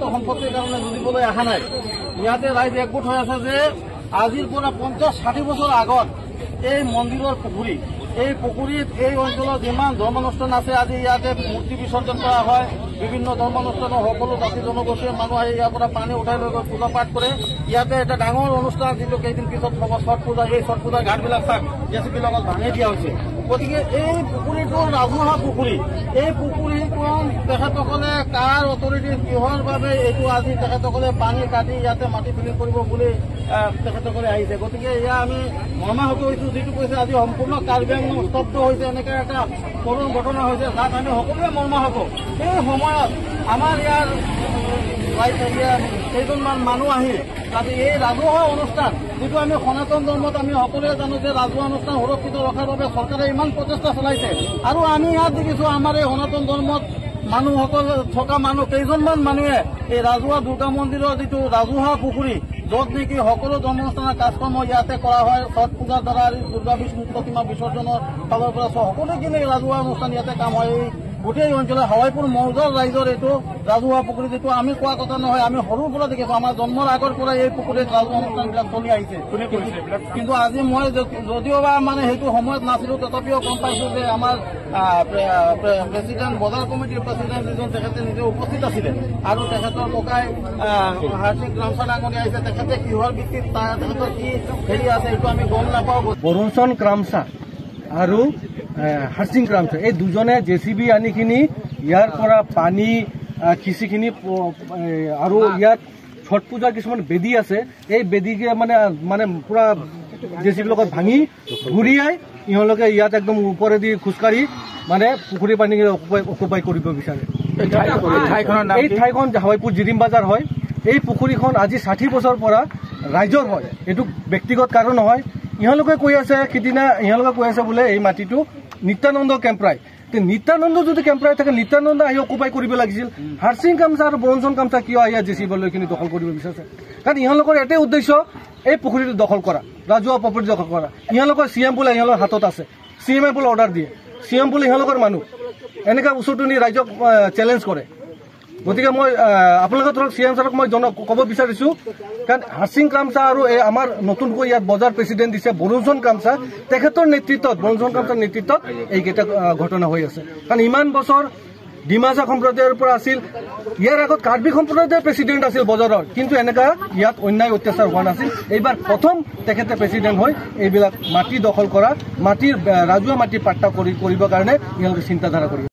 ব্যক্তিগত সম্পত্তিৰ কাৰণে যুঁজিবলৈ অহা নাই। ইয়াতে ৰাইজ একগোট হৈ আছে যে আজিৰ পৰা 50-60 বছৰ আগত এই মন্দিৰৰ পুখুৰী, এই পুখুৰীত এই অঞ্চলৰ যিমান ধৰ্মানুষ্ঠান আছে আজি ইয়াতে মূৰ্তি বিসৰ্জন কৰা হয়। বিভিন্ন ধৰ্মানুষ্ঠানৰ সকলো জাতি জনগোষ্ঠীৰ মানুহ আহি ইয়াৰ পৰা পানী উঠাই লৈ গৈ পূজা পাঠ কৰে। ইয়াতে এটা ডাঙৰ অনুষ্ঠান যিটো কেইদিন পিছত হ'ব ছট পূজা। এই ছট পূজাৰ ঘাটবিলাক চাক জেচিপি লগত ভাঙি দিয়া হৈছে। গতিকে এই পুখুৰীটো ৰাজহুৱা পুখুৰী, এই পুখুৰীখন তেখেতসকলে কাৰ অথৰিটি কিহৰ বাবে এইটো আজি তেখেতসকলে পানী কাটি ইয়াতে মাটি ফিলিং কৰিব বুলি তেখেতসকলে আহিছে। গতিকে এয়া আমি মৰ্মাহত হৈছো। যিটো কৈছে আজি সম্পূৰ্ণ কাৰ্বি আংলং স্তব্ধ হৈছে, এনেকৈ এটা কৰুণ ঘটনা হৈছে যাক আমি সকলোৱে মৰ্মাহত। এই সময়ত আমাৰ ইয়াৰ কেইজনমান মানুহ আহি আজি এই ৰাজহুৱা অনুষ্ঠান, যিটো আমি সনাতন ধৰ্মত আমি সকলোৱে জানো যে ৰাজহুৱা অনুষ্ঠান সুৰক্ষিত ৰখাৰ বাবে চৰকাৰে ইমান প্ৰচেষ্টা চলাইছে। আৰু আমি ইয়াত দেখিছো আমাৰ এই সনাতন ধৰ্মত মানুহসকল থকা মানুহ কেইজনমান মানুহে এই ৰাজহুৱা দুৰ্গা মন্দিৰৰ যিটো ৰাজহুৱা পুখুৰী, য'ত নেকি সকলো ধৰ্মানুষ্ঠানৰ কাজকৰ্ম ইয়াতে কৰা হয়, ছট পূজাৰ দ্বাৰা দুৰ্গা প্ৰতিমা বিসৰ্জনৰ ফালৰ পৰা সকলোখিনি ৰাজহুৱা অনুষ্ঠান ইয়াতে কাম হয়। গোটেই অঞ্চলৰ হাৱাইপুৰ মৌজাৰ ৰাইজৰ এইটো ৰাজহুৱা পুখুৰী, যিটো আমি কোৱা কথা নহয়, আমি সৰুৰ পৰা দেখিছো। আমাৰ জন্মৰ আগৰ পৰা এই পুখুৰীত ৰাজহুৱা অনুষ্ঠানবিলাক চলি আহিছে। কিন্তু আজি মই যদিওবা মানে সেইটো সময়ত নাছিলো, তথাপিও গম পাইছো যে আমাৰ প্ৰেচিডেণ্ট, বজাৰ কমিটিৰ প্ৰেচিডেণ্ট যিজন, তেখেতে নিজে উপস্থিত আছিলে আৰু তেখেতৰ ককাই হাৰ্চিং ক্ৰামছা ডাঙৰি আহিছে। তেখেতে কিহৰ ভিত্তিত তেখেতৰ কি হেৰি আছে এইটো আমি গম নাপাওঁ। বৰুণচৰণ ক্ৰামছা আৰু হাৰ্চিং ক্ৰামছা এই দুজনে জেচিবি আনিখিনি ইয়াৰ পৰা পানী খিচিখিনি আৰু ইয়াত ছট পূজাৰ কিছুমান বেদী আছে, এই বেদীকে মানে পুৰা জেচিবিৰ লগত ভাঙি ঘূৰিয়াই ইহঁলোকে ইয়াত একদম ওপৰেদি খোজকাঢ়ি মানে পুখুৰী পানী অকুপাই কৰিব বিচাৰে। এই ঠাইখন হাৱাইপুৰ জিৰিম বাজাৰ হয়। এই পুখুৰীখন আজি 60 বছৰ পৰা ৰাইজৰ হয়, এইটো ব্যক্তিগত কাৰণ নহয়। ইহঁলোকে কৈ আছে সিদিনা ইহঁলোকে কৈ আছে বোলে এই মাটিটো নিত্যানন্দ কেম্পৰাই। নিত্যানন্দ যদি কেম্পৰাই থাকে, নিত্যানন্দ আহি অকুপাই কৰিব লাগিছিল। হাৰ্চিং ক্ৰামছা আৰু বৰুণচৰণ ক্ৰামছা কিয় আহি জেচিবি লৈখিনি দখল কৰিব বিচাৰিছে? কাৰণ ইহঁলোকৰ এটাই উদ্দেশ্য এই পুখুৰীটো দখল কৰা, ৰাজহুৱা প্ৰপাৰ্টি দখল কৰা। ইহঁলোকৰ CM বোলে ইহঁলোকৰ হাতত আছে, CM বোলে অৰ্ডাৰ দিয়ে, CM বোলে ইহঁলোকৰ মানুহ, এনেকুৱা ওচৰটো নি ৰাইজক চেলেঞ্জ কৰে। গতিকে মই আপোনালোকৰ তৰফ CM ছাৰক মই ক'ব বিচাৰিছো, কাৰণ হাৰ্চিং ক্ৰামছা আৰু এই আমাৰ নতুনকৈ ইয়াত বজাৰ প্ৰেচিডেণ্ট দিছে বৰুণচৰণ ক্ৰামছা, তেখেতৰ নেতৃত্বত, বৰুণচৰণ ক্ৰামছাৰ নেতৃত্বত এইকেইটা ঘটনা হৈ আছে। কাৰণ ইমান বছৰ ডিমাছা সম্প্ৰদায়ৰ পৰা আছিল, ইয়াৰ আগত কাৰ্বি সম্প্ৰদায়ৰ প্ৰেচিডেণ্ট আছিল বজাৰৰ, কিন্তু এনেকুৱা ইয়াত অন্যায় অত্যাচাৰ হোৱা নাছিল। এইবাৰ প্ৰথম তেখেতে প্ৰেচিডেণ্ট হৈ এইবিলাক মাটি দখল কৰা, মাটিৰ ৰাজহুৱা মাটি পাট্টা কৰিবৰ কাৰণে ইহঁলোকে চিন্তাধাৰা কৰি